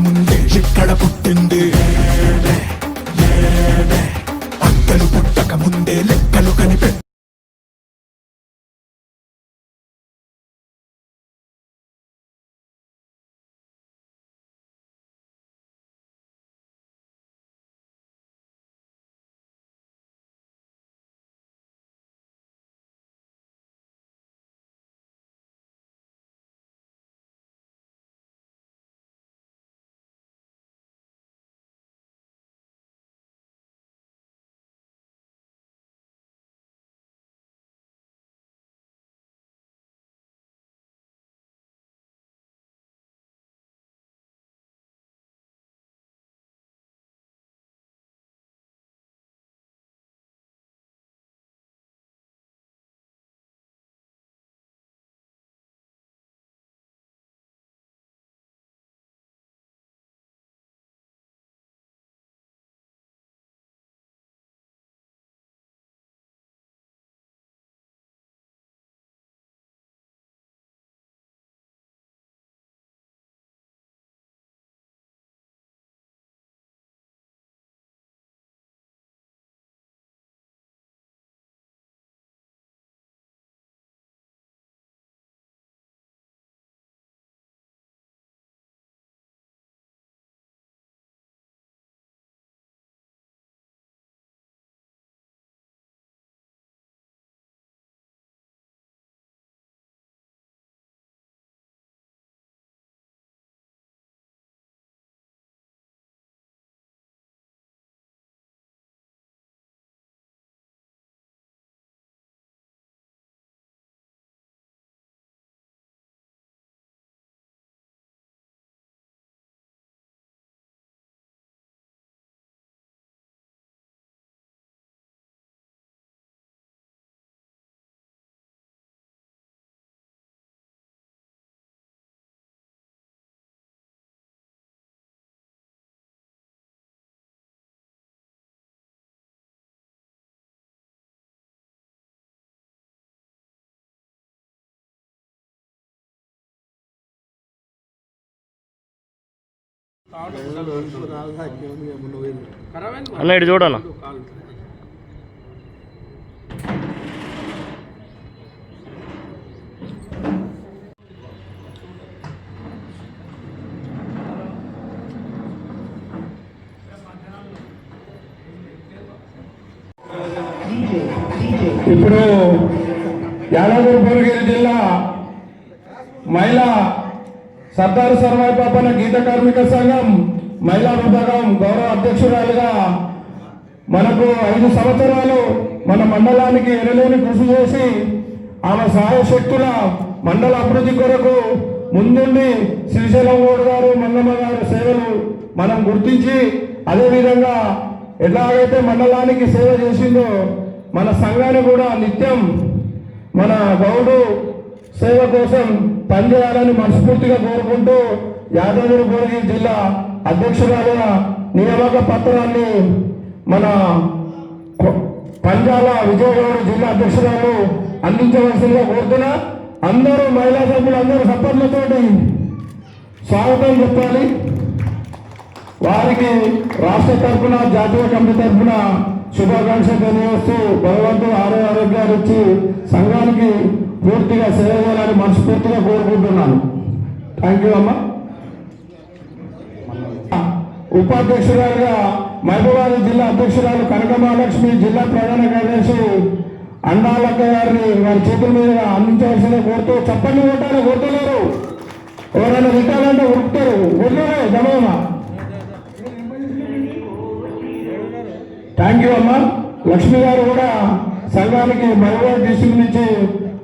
ముందే ఇక్కడ పుట్టింది అక్కలు పుట్టక ముందే లెక్కలు కనిపెట్టి అన్న ఇటు చూడన్నా. ఇప్పుడు యాదాద్రి భువనగిరి జిల్లా మహిళా సర్దార్ సర్వాయి పాపన గీత కార్మిక సంఘం మహిళా విభాగం గౌరవ అధ్యక్షురాలుగా మనకు 5 సంవత్సరాలు మన మండలానికి ఎనలేని కృషి చేసి ఆమె సహాయశక్తుల మండల అభివృద్ధి కొరకు ముందుండి శ్రీశైలం గౌడ్ గారు మంగమ్మ గారి సేవలు మనం గుర్తించి అదేవిధంగా ఎలాగైతే మండలానికి సేవ చేసిందో మన సంఘాన్ని కూడా నిత్యం మన గౌడు సేవ కోసం పనిచేయాలని మనస్ఫూర్తిగా కోరుకుంటూ యాదాద్రి భువనగిరి జిల్లా అధ్యక్షురాలుగా నియామక పత్రాన్ని మన పంజాల విజయగౌడ జిల్లా అధ్యక్షురాలు అందించవలసిందిగా కోరుతున్నా. అందరూ మహిళా సభ్యులు అందరూ సపోర్ట్లతోటి స్వాగతం చెప్పాలి. వారికి రాష్ట్ర తరఫున జాతీయ కమిటీ తరఫున శుభాకాంక్షలు తెలియవస్తూ భగవంతుడు ఆరోగ్యాలు ఇచ్చి సంఘానికి పూర్తిగా సేవ చేయాలని మనస్ఫూర్తిగా కోరుకుంటున్నాను. థ్యాంక్ యూ అమ్మా. ఉపాధ్యక్షురాలుగా మహబూబాబాద్ జిల్లా అధ్యక్షురాలు కనకమహాలక్ష్మి, జిల్లా ప్రధాన కార్యదర్శి అండాలక్క గారిని వారి చేతుల మీద అందించవలసిందిగా కోరుతూ, చెప్పండి కొట్టాలి కోరుతున్నారు. ఎవరైనా రికాలంటే ఉరుకుతారు కొట్లే జమా. థ్యాంక్ యూ అమ్మా. లక్ష్మి గారు కూడా సంఘానికి మహబూబాబాద్ డిస్ట్రిక్ట్ నుంచి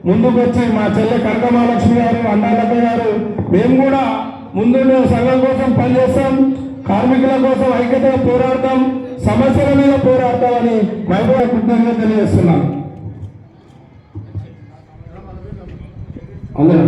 ముందుకు వచ్చి మా చెల్లె కనకమహాలక్ష్మి గారు, అండాలక్క గారు, మేము కూడా ముందు సంఘం కోసం పనిచేస్తాం, కార్మికుల కోసం ఐక్యతగా పోరాడతాం, సమస్యల మీద పోరాడతామని మహబూబాబాద్ కృతజ్ఞతలు తెలియజేస్తున్నాను. అందరూ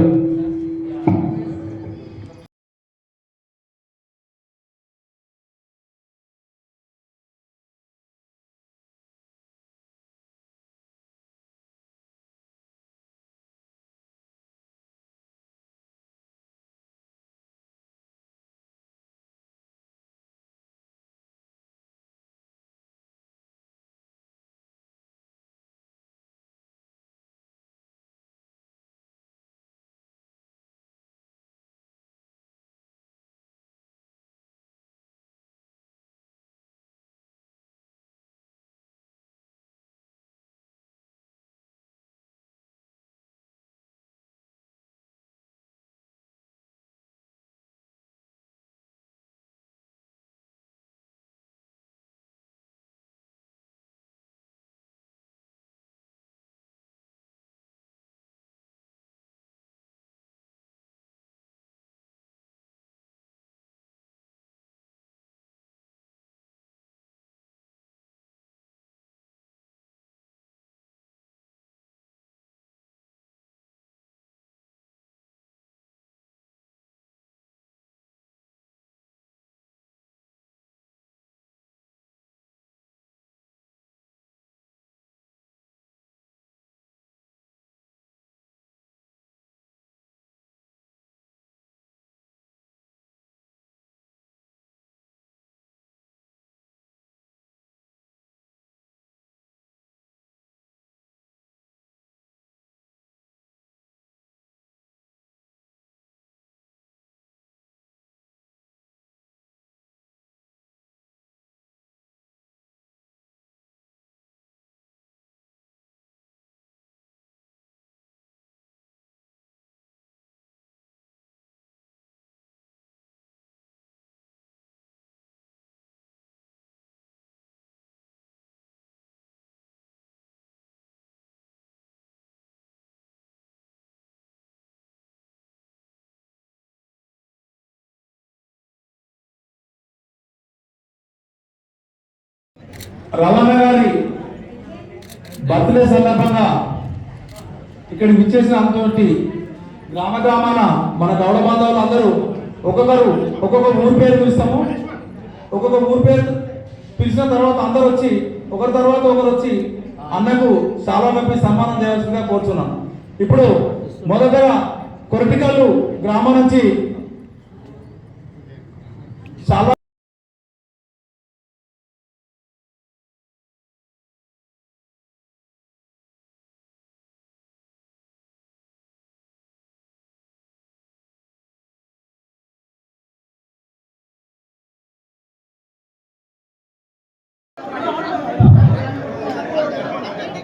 రమణ గారి బర్త్డే సందర్భంగా ఇక్కడ విచ్చేసిన అంతటి గ్రామ గ్రామాన మన గౌడ బాంధవులు అందరూ ఒక్కొక్క ఊరు పేరు పిలుస్తాము. ఒక్కొక్క ఊరు పేరు పిలిచిన తర్వాత అందరూ వచ్చి ఒకరి తర్వాత ఒకరు వచ్చి అన్నకు శాలువా కప్పి సన్మానం చేయాల్సిందిగా కోరుతున్నాను. ఇప్పుడు మొదటగా కొరటికల్లు గ్రామం నుంచి శాలువా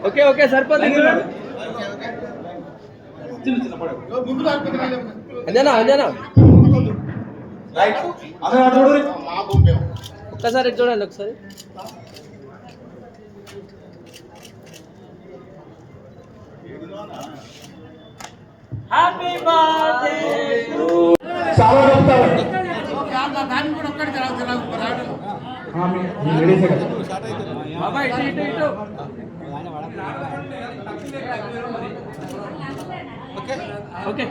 ఓకే ఓకే సరిపోతుంది అంజనా అంజనా ఒక్కసారి చూడండి ఒకసారి హ్యాపీ బర్త్డే చాలా చెప్తారు. బాబా ఇటు ఇటు ఇటు ఓకే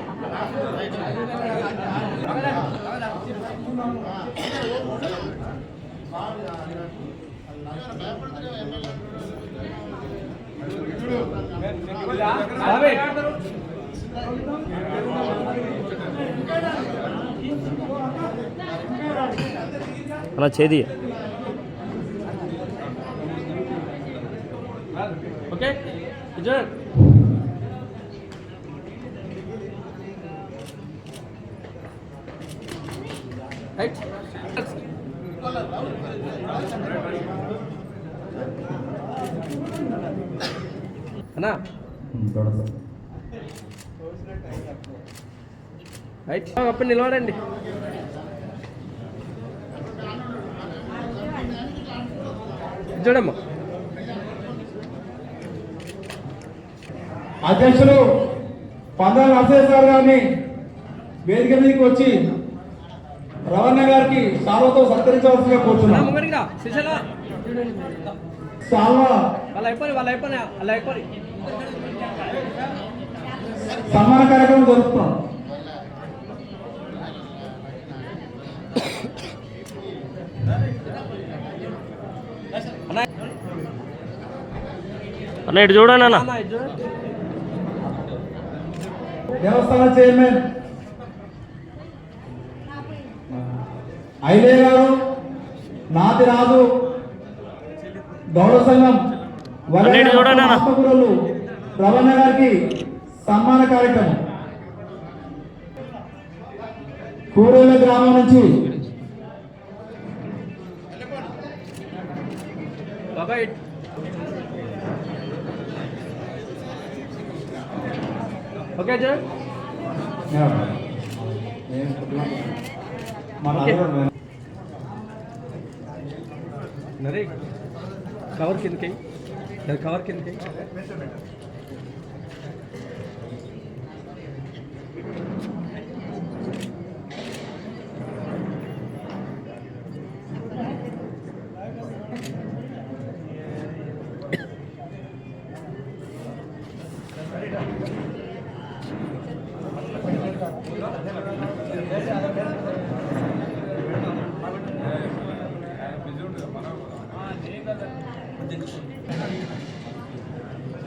అలా చేది ఓకే విజయ్ రైట్ అన్నా రైట్ అప్పుడు నిలబడండి చూడమ్మా అధ్యక్షులు పందాల నరసయ్య సార్ గారిని వేదిక మీదకి వచ్చి రవణ గారికి సాల్వతో సత్కరించవలసిగా కోరుతున్నాం. సాల్వ సన్మాన కార్యక్రమం జరుపుతున్నాం. అన్న ఇటు చూడండి అన్న. దేవస్థాన చైర్మన్ ఐలే గారు, నాది రాజు, గౌడ సంఘం ఆత్మకూరలు రవణ గారికి సన్మాన కార్యక్రమం. కూరేల గ్రామం నుంచి ఓకే సార్ నరే కవర్ కిందకి కవర్ కిందకి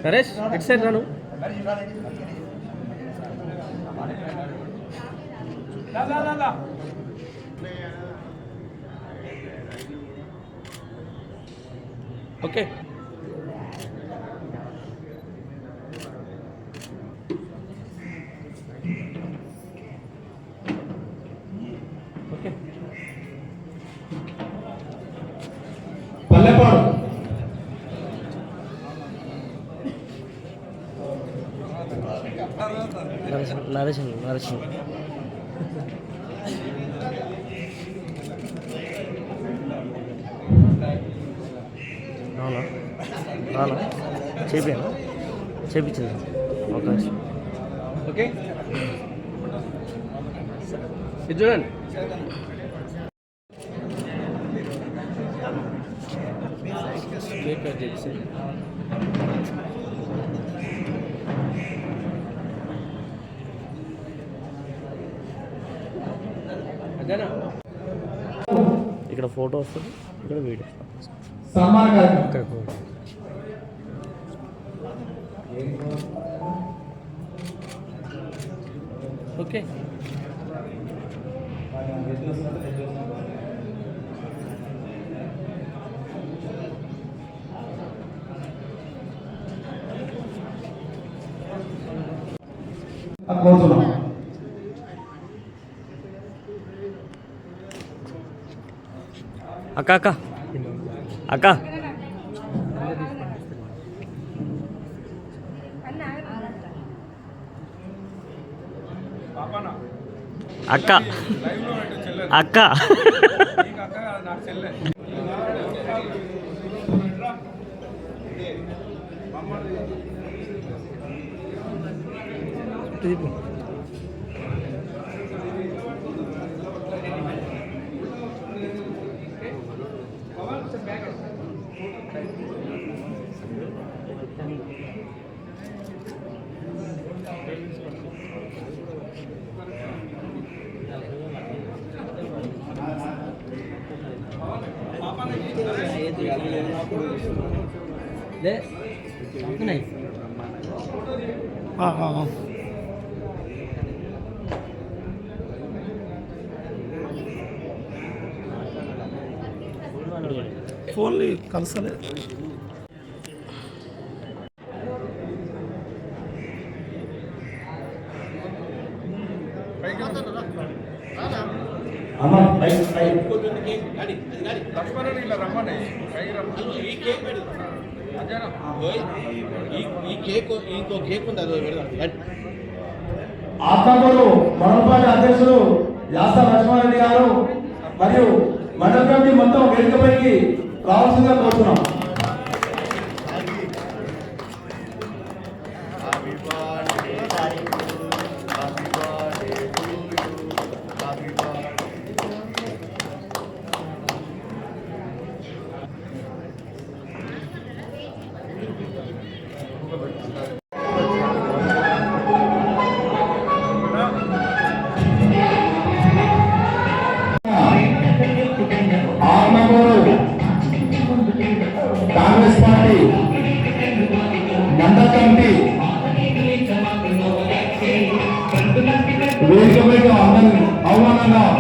నరేష్ ఇటు సైడ్ రాను ఓకే ఓకే పల్లెపాడు నరేషన్ అవునా రానా చేపినా చేపించింది ఓకే ఓకే ఇది చూడండి కేక్ కట్ చేసి అదేనా ఇక్కడ ఫోటో వస్తుంది, ఇక్కడ వీడియో. సన్మాన కార్యక్రమం ఓకే. కోరుతున్నాం. అక్క అక్క అక్క అక్క అక్క ఫోన్లు కలసలేదు. ఆత్మకూరు మండలపాటి అధ్యక్షులు యాస లక్ష్మారెడ్డి గారు మరియు మండల కమిటీ మొత్తం వేదికపైకి రావాల్సిందిగా కోరుతున్నాం. కాంగ్రెస్ పార్టీ మండల కమిటీ వేదికపై అందరినీ ఆహ్వానిస్తున్నాం.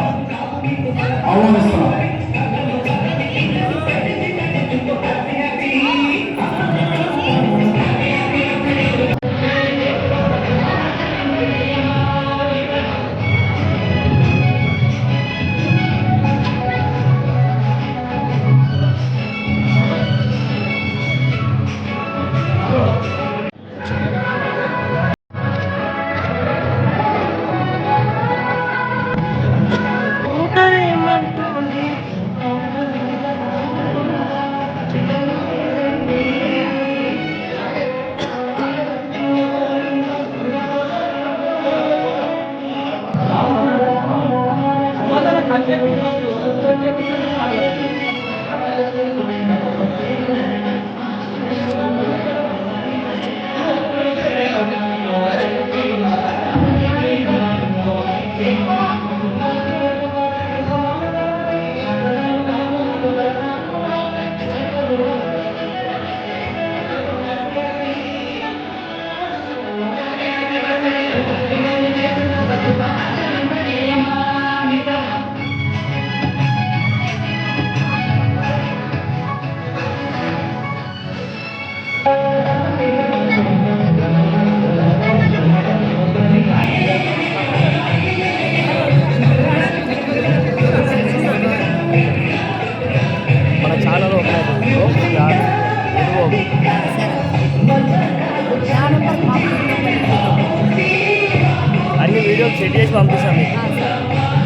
అన్ని వీడియో సెట్ చేసి పంపిస్తాను మీకు.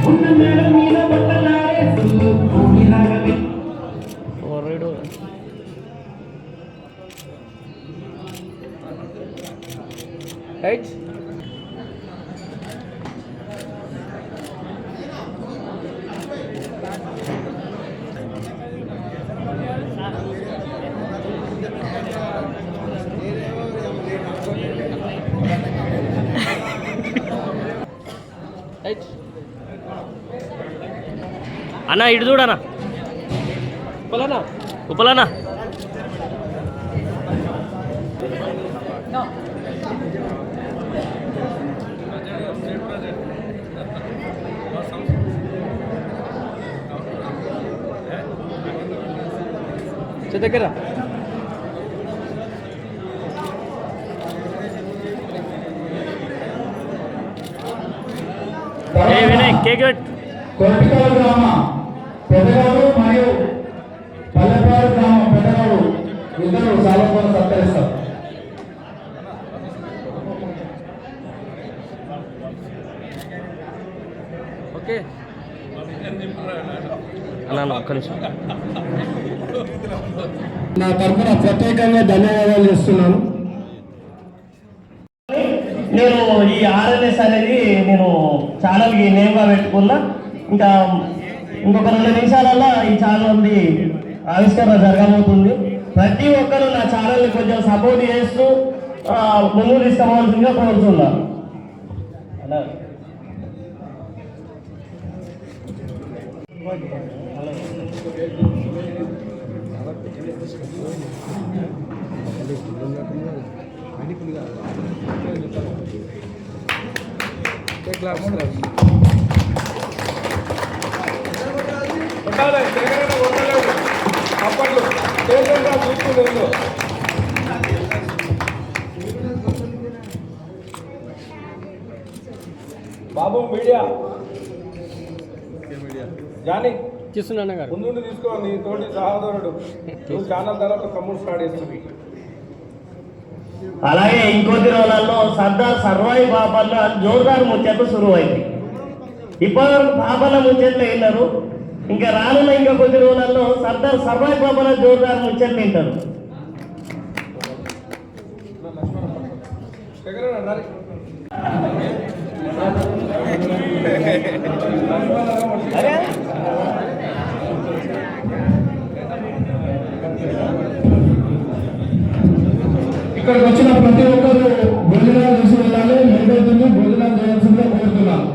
ఉన్న మేడ మీద బట్టలాడేస్తూ భూమిలాగా ఓరేడు రైట్ రైట్ అన్న ఇటు చూడనా పలానా ఉపలనా దగ్గర ఏ వినయ్ కేక్ కొరటికల్ గ్రామ పెద్దగాడు మరియు పల్లెపాడు గ్రామ పెద్దగాడు ఇద్దరు సాలకొని సత్కరిస్తారు. ఓకే అన్న ఒక్క నిమిషం నా తరఫున ప్రత్యేకంగా ధన్యవాదాలు చేస్తున్నాను. నేను ఈ ఆర్ఎన్ఎస్ అనేది నేను ఛానల్కి నేమ్గా పెట్టుకున్నా. ఇంకా ఇంకొక 2 నిమిషాలలో ఈ ఛానల్ది ఆవిష్కరణ జరగబోతుంది. ప్రతి ఒక్కరు నా ఛానల్ని కొంచెం సపోర్ట్ చేస్తూ ముందుకు తీసుకోవాల్సిందిగా కోరుతున్నా. బాబు మీడియా జానీ చేస్తున్నా గారు ముందు తీసుకో, నీ తోటి సహోదరుడు నువ్వు ఛానల్ తర్వాత కమ్ముడు స్టార్ట్ చేస్తుంది. అలాగే ఇంకొద్ది రోజులలో సర్దార్ సర్వాయి బాపన్న జోర్దార్ ముచ్చట్లు సురువైంది. ఇప్పటివరకు బాపన్న ముచ్చట్లు విన్నారు. ఇంకా రానున్న ఇంకా కొద్ది రోజులలో సర్దార్ సర్వాయి బాపన్న జోర్దార్ ముచ్చట్లు వింటారు. ఇక్కడికి వచ్చిన ప్రతి ఒక్కరు భోజనాలు చేసి వెళ్ళాలి. మెంబర్తుంది భోజనాలు చేయాల్సిందిగా కోరుతున్నాను.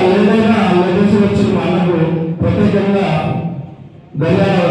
ఏదైనా చేసి వచ్చిన వాళ్ళకు ప్రత్యేకంగా ధన్యవాదాలు.